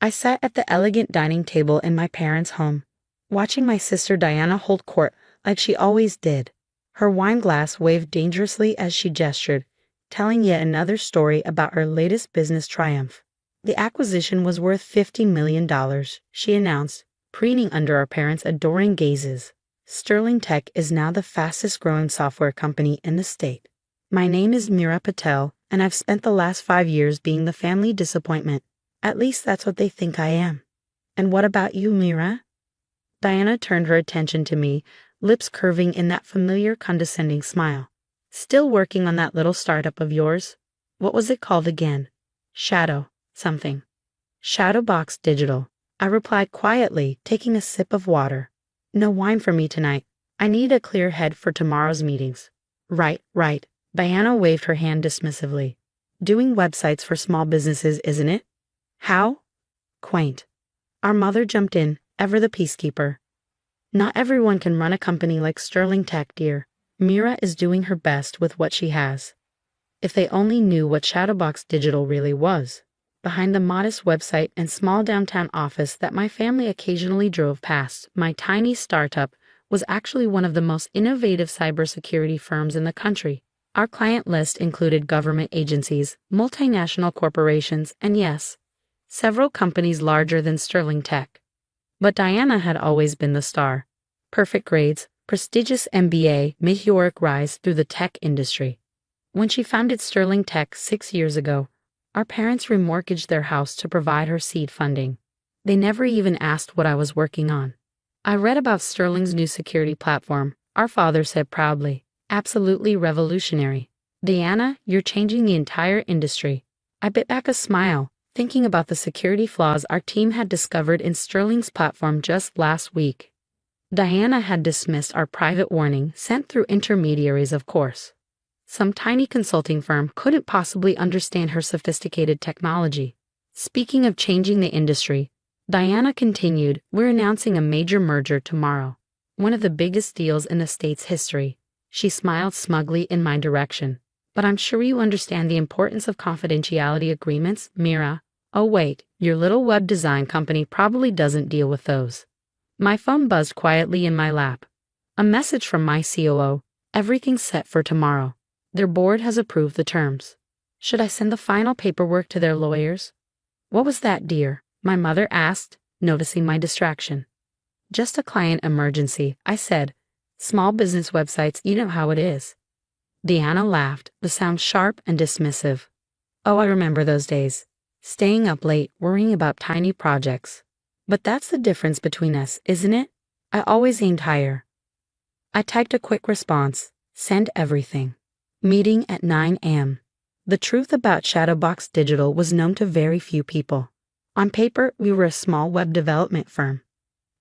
I sat at the elegant dining table in my parents' home, watching my sister Diana hold court like she always did. Her wine glass waved dangerously as she gestured, telling yet another story about her latest business triumph. The acquisition was worth $50 million, she announced, preening under our parents' adoring gazes. Sterling Tech is now the fastest-growing software company in the state. My name is Mira Patel, and I've spent the last 5 years being the family disappointment. At least that's what they think I am. And what about you, Mira? Diana turned her attention to me, lips curving in that familiar condescending smile. Still working on that little startup of yours? What was it called again? Shadow something. Shadowbox Digital, I replied quietly, taking a sip of water. No wine for me tonight. I need a clear head for tomorrow's meetings. Right. Diana waved her hand dismissively. Doing websites for small businesses, isn't it? How? Quaint. Our mother jumped in, ever the peacekeeper. Not everyone can run a company like Sterling Tech, dear. Mira is doing her best with what she has. If they only knew what Shadowbox Digital really was. Behind the modest website and small downtown office that my family occasionally drove past, my tiny startup was actually one of the most innovative cybersecurity firms in the country. Our client list included government agencies, multinational corporations, and yes, several companies larger than Sterling Tech. But Diana had always been the star. Perfect grades, prestigious MBA, meteoric rise through the tech industry. When she founded Sterling Tech 6 years ago, our parents remortgaged their house to provide her seed funding. They never even asked what I was working on. I read about Sterling's new security platform, our father said proudly. Absolutely revolutionary. Diana, you're changing the entire industry. I bit back a smile, thinking about the security flaws our team had discovered in Sterling's platform just last week. Diana had dismissed our private warning sent through intermediaries, of course. Some tiny consulting firm couldn't possibly understand her sophisticated technology. Speaking of changing the industry, Diana continued, we're announcing a major merger tomorrow. One of the biggest deals in the state's history. She smiled smugly in my direction. But I'm sure you understand the importance of confidentiality agreements, Mira. Oh wait, your little web design company probably doesn't deal with those. My phone buzzed quietly in my lap. A message from my COO. Everything's set for tomorrow. Their board has approved the terms. Should I send the final paperwork to their lawyers? What was that, dear? My mother asked, noticing my distraction. Just a client emergency, I said. Small business websites, you know how it is. Diana laughed, the sound sharp and dismissive. Oh, I remember those days. Staying up late, worrying about tiny projects. But that's the difference between us, isn't it? I always aimed higher. I typed a quick response. Send everything. Meeting at 9 a.m. The truth about Shadowbox Digital was known to very few people. On paper, we were a small web development firm.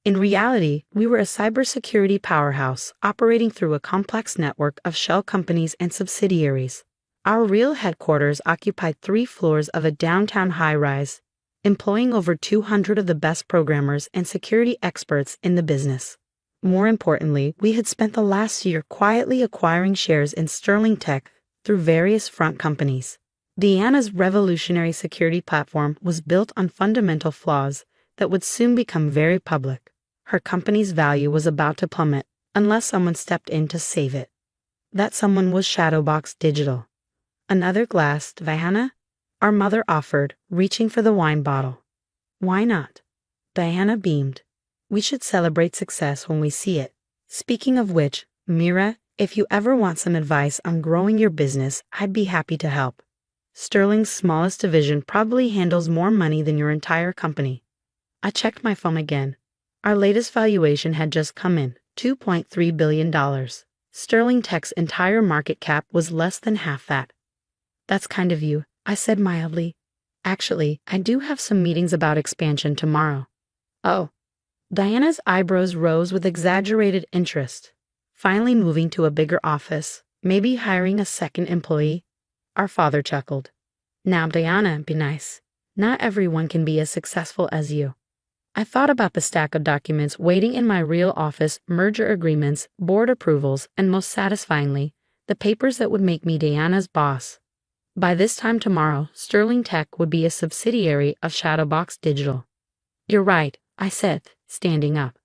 In reality, we were a cybersecurity powerhouse operating through a complex network of shell companies and subsidiaries. Our real headquarters occupied 3 floors of a downtown high-rise, employing over 200 of the best programmers and security experts in the business. More importantly, we had spent the last year quietly acquiring shares in Sterling Tech through various front companies. Diana's revolutionary security platform was built on fundamental flaws that would soon become very public. Her company's value was about to plummet unless someone stepped in to save it. That someone was Shadowbox Digital. Another glass, Diana? Our mother offered, reaching for the wine bottle. Why not? Diana beamed. We should celebrate success when we see it. Speaking of which, Mira, if you ever want some advice on growing your business, I'd be happy to help. Sterling's smallest division probably handles more money than your entire company. I checked my phone again. Our latest valuation had just come in, $2.3 billion. Sterling Tech's entire market cap was less than half that. That's kind of you, I said mildly. Actually, I do have some meetings about expansion tomorrow. Oh. Diana's eyebrows rose with exaggerated interest. Finally moving to a bigger office, maybe hiring a second employee? Our father chuckled. Now, Diana, be nice. Not everyone can be as successful as you. I thought about the stack of documents waiting in my real office, merger agreements, board approvals, and most satisfyingly, the papers that would make me Diana's boss. By this time tomorrow, Sterling Tech would be a subsidiary of Shadowbox Digital. You're right, I said, standing up.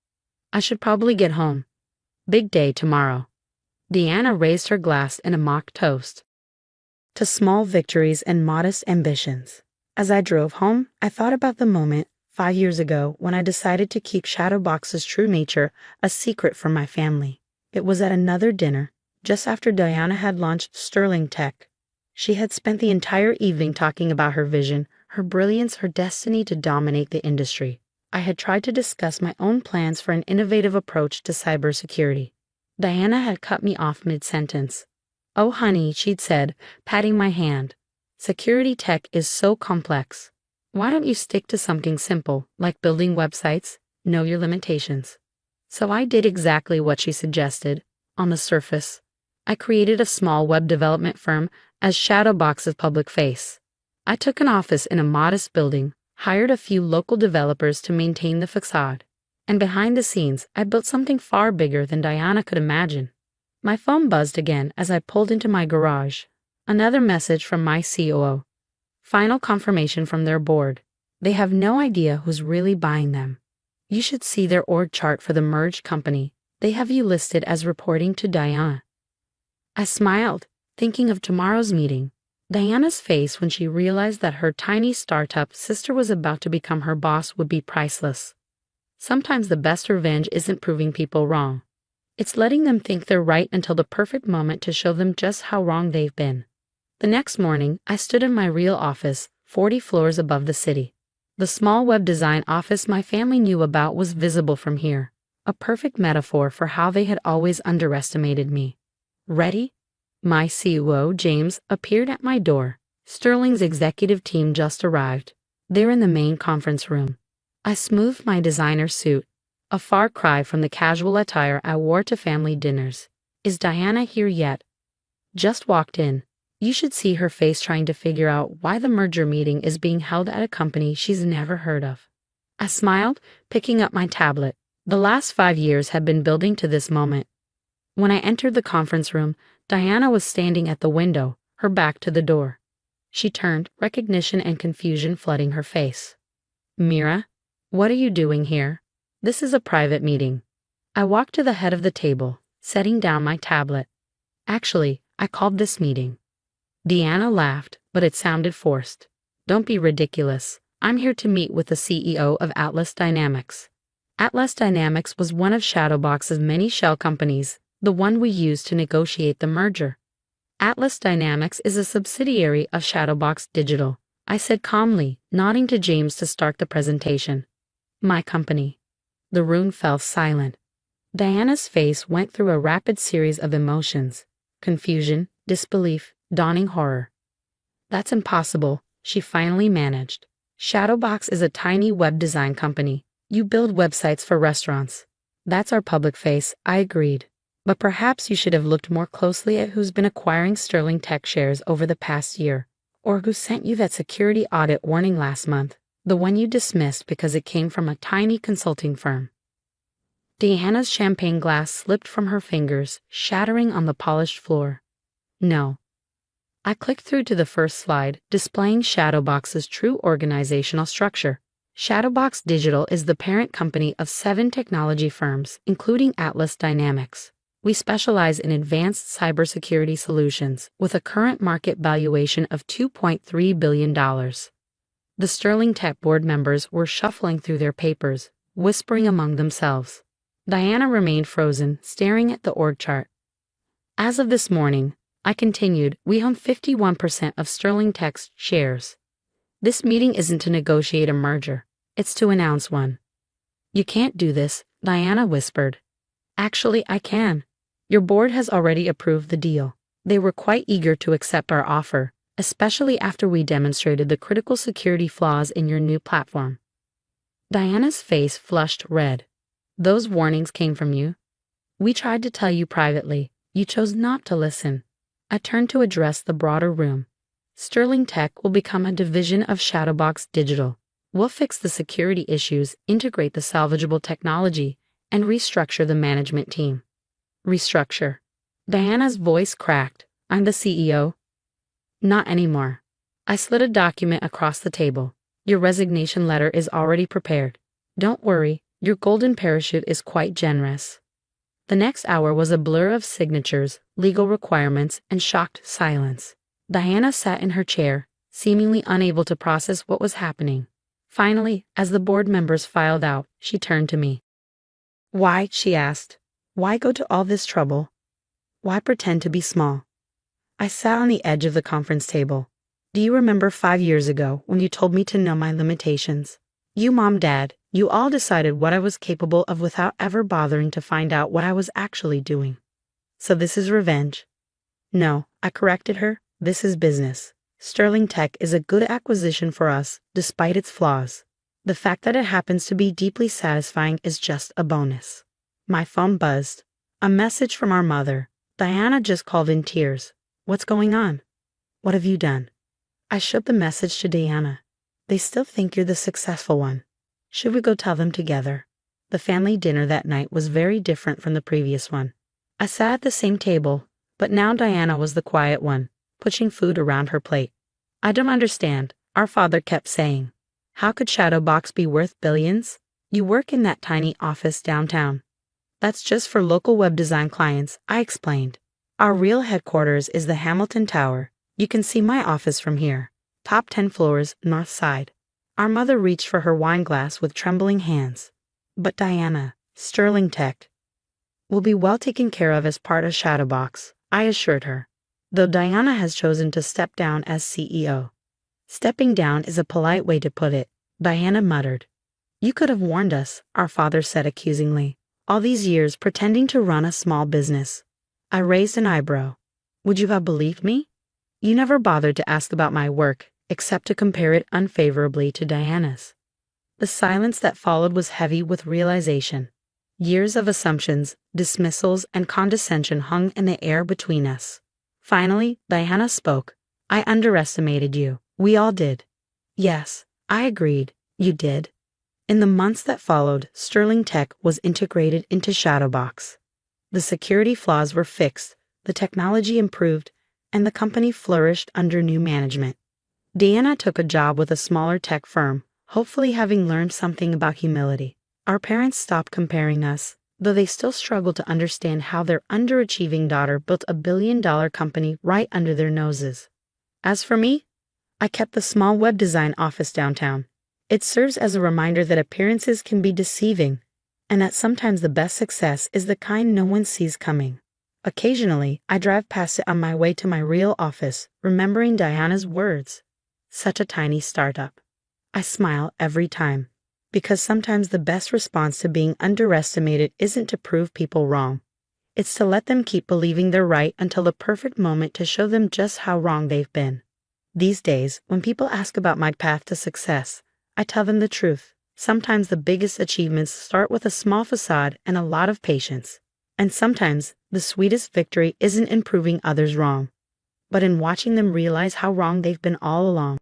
I should probably get home. Big day tomorrow. Deanna raised her glass in a mock toast to small victories and modest ambitions. As I drove home, I thought about the moment 5 years ago when I decided to keep Shadowbox's true nature a secret from my family. It was at another dinner, just after Diana had launched Sterling Tech. She had spent the entire evening talking about her vision, her brilliance, her destiny to dominate the industry. I had tried to discuss my own plans for an innovative approach to cybersecurity. Diana had cut me off mid-sentence. "Oh, honey," she'd said, patting my hand. "Security tech is so complex. Why don't you stick to something simple, like building websites? Know your limitations." So I did exactly what she suggested. On the surface, I created a small web development firm as Shadowbox's public face. I took an office in a modest building, hired a few local developers to maintain the facade. And behind the scenes, I built something far bigger than Diana could imagine. My phone buzzed again as I pulled into my garage. Another message from my COO. Final confirmation from their board. They have no idea who's really buying them. You should see their org chart for the merged company. They have you listed as reporting to Diana. I smiled, thinking of tomorrow's meeting. Diana's face when she realized that her tiny startup sister was about to become her boss would be priceless. Sometimes the best revenge isn't proving people wrong. It's letting them think they're right until the perfect moment to show them just how wrong they've been. The next morning, I stood in my real office, 40 floors above the city. The small web design office my family knew about was visible from here, a perfect metaphor for how they had always underestimated me. "Ready?" My COO, James, appeared at my door. Sterling's executive team just arrived. They're in the main conference room. I smoothed my designer suit, a far cry from the casual attire I wore to family dinners. "Is Diana here yet?" "Just walked in. You should see her face trying to figure out why the merger meeting is being held at a company she's never heard of." I smiled, picking up my tablet. The last 5 years had been building to this moment. When I entered the conference room, Diana was standing at the window, her back to the door. She turned, recognition and confusion flooding her face. "Mira, what are you doing here? This is a private meeting." I walked to the head of the table, setting down my tablet. "Actually, I called this meeting." Deanna laughed, but it sounded forced. "Don't be ridiculous. I'm here to meet with the CEO of Atlas Dynamics." Atlas Dynamics was one of Shadowbox's many shell companies, the one we used to negotiate the merger. Atlas Dynamics is a subsidiary of Shadowbox Digital, I said calmly, nodding to James to start the presentation. "My company." The room fell silent. Diana's face went through a rapid series of emotions: confusion, disbelief, dawning horror. "That's impossible," she finally managed. "Shadowbox is a tiny web design company. You build websites for restaurants." "That's our public face," I agreed. "But perhaps you should have looked more closely at who's been acquiring Sterling Tech shares over the past year, or who sent you that security audit warning last month, the one you dismissed because it came from a tiny consulting firm." Deanna's champagne glass slipped from her fingers, shattering on the polished floor. "No." I clicked through to the first slide, displaying Shadowbox's true organizational structure. Shadowbox Digital is the parent company of 7 technology firms, including Atlas Dynamics. We specialize in advanced cybersecurity solutions with a current market valuation of $2.3 billion. The Sterling Tech board members were shuffling through their papers, whispering among themselves. Diana remained frozen, staring at the org chart. "As of this morning," I continued, "we own 51% of Sterling Tech's shares. This meeting isn't to negotiate a merger. It's to announce one." "You can't do this," Diana whispered. "Actually, I can. Your board has already approved the deal. They were quite eager to accept our offer, especially after we demonstrated the critical security flaws in your new platform." Diana's face flushed red. "Those warnings came from you?" "We tried to tell you privately. You chose not to listen." I turned to address the broader room. "Sterling Tech will become a division of Shadowbox Digital. We'll fix the security issues, integrate the salvageable technology, and restructure the management team." "Restructure?" Diana's voice cracked. "I'm the CEO." "Not anymore." I slid a document across the table. "Your resignation letter is already prepared." Don't worry, your golden parachute is quite generous. The next hour was a blur of signatures, legal requirements, and shocked silence. Diana sat in her chair, seemingly unable to process what was happening. Finally, as the board members filed out, she turned to me. Why, she asked, why go to all this trouble? Why pretend to be small? I sat on the edge of the conference table. Do you remember 5 years ago when you told me to know my limitations? You, Mom, Dad, you all decided what I was capable of without ever bothering to find out what I was actually doing. So this is revenge? No, I corrected her, this is business. Sterling Tech is a good acquisition for us, despite its flaws. The fact that it happens to be deeply satisfying is just a bonus. My phone buzzed. A message from our mother. Diana just called in tears. What's going on? What have you done? I showed the message to Diana. They still think you're the successful one. Should we go tell them together? The family dinner that night was very different from the previous one. I sat at the same table, but now Diana was the quiet one, pushing food around her plate. I don't understand, our father kept saying. How could Shadowbox be worth billions? You work in that tiny office downtown. That's just for local web design clients, I explained. Our real headquarters is the Hamilton Tower. You can see my office from here. Top 10 floors, north side. Our mother reached for her wine glass with trembling hands. But Diana, Sterling Tech, will be well taken care of as part of Shadowbox, I assured her. Though Diana has chosen to step down as CEO. Stepping down is a polite way to put it, Diana muttered. You could have warned us, our father said accusingly. All these years pretending to run a small business. I raised an eyebrow. Would you have believed me? You never bothered to ask about my work, except to compare it unfavorably to Diana's. The silence that followed was heavy with realization. Years of assumptions, dismissals, and condescension hung in the air between us. Finally, Diana spoke. I underestimated you. We all did. Yes, I agreed. You did. In the months that followed, Sterling Tech was integrated into Shadowbox. The security flaws were fixed, the technology improved, and the company flourished under new management. Diana took a job with a smaller tech firm, hopefully having learned something about humility. Our parents stopped comparing us, though they still struggled to understand how their underachieving daughter built a billion-dollar company right under their noses. As for me, I kept the small web design office downtown. It serves as a reminder that appearances can be deceiving, and that sometimes the best success is the kind no one sees coming. Occasionally, I drive past it on my way to my real office, remembering Diana's words. Such a tiny startup. I smile every time, because sometimes the best response to being underestimated isn't to prove people wrong. It's to let them keep believing they're right until the perfect moment to show them just how wrong they've been. These days, when people ask about my path to success, I tell them the truth. Sometimes the biggest achievements start with a small facade and a lot of patience. And sometimes the sweetest victory isn't in proving others wrong, but in watching them realize how wrong they've been all along.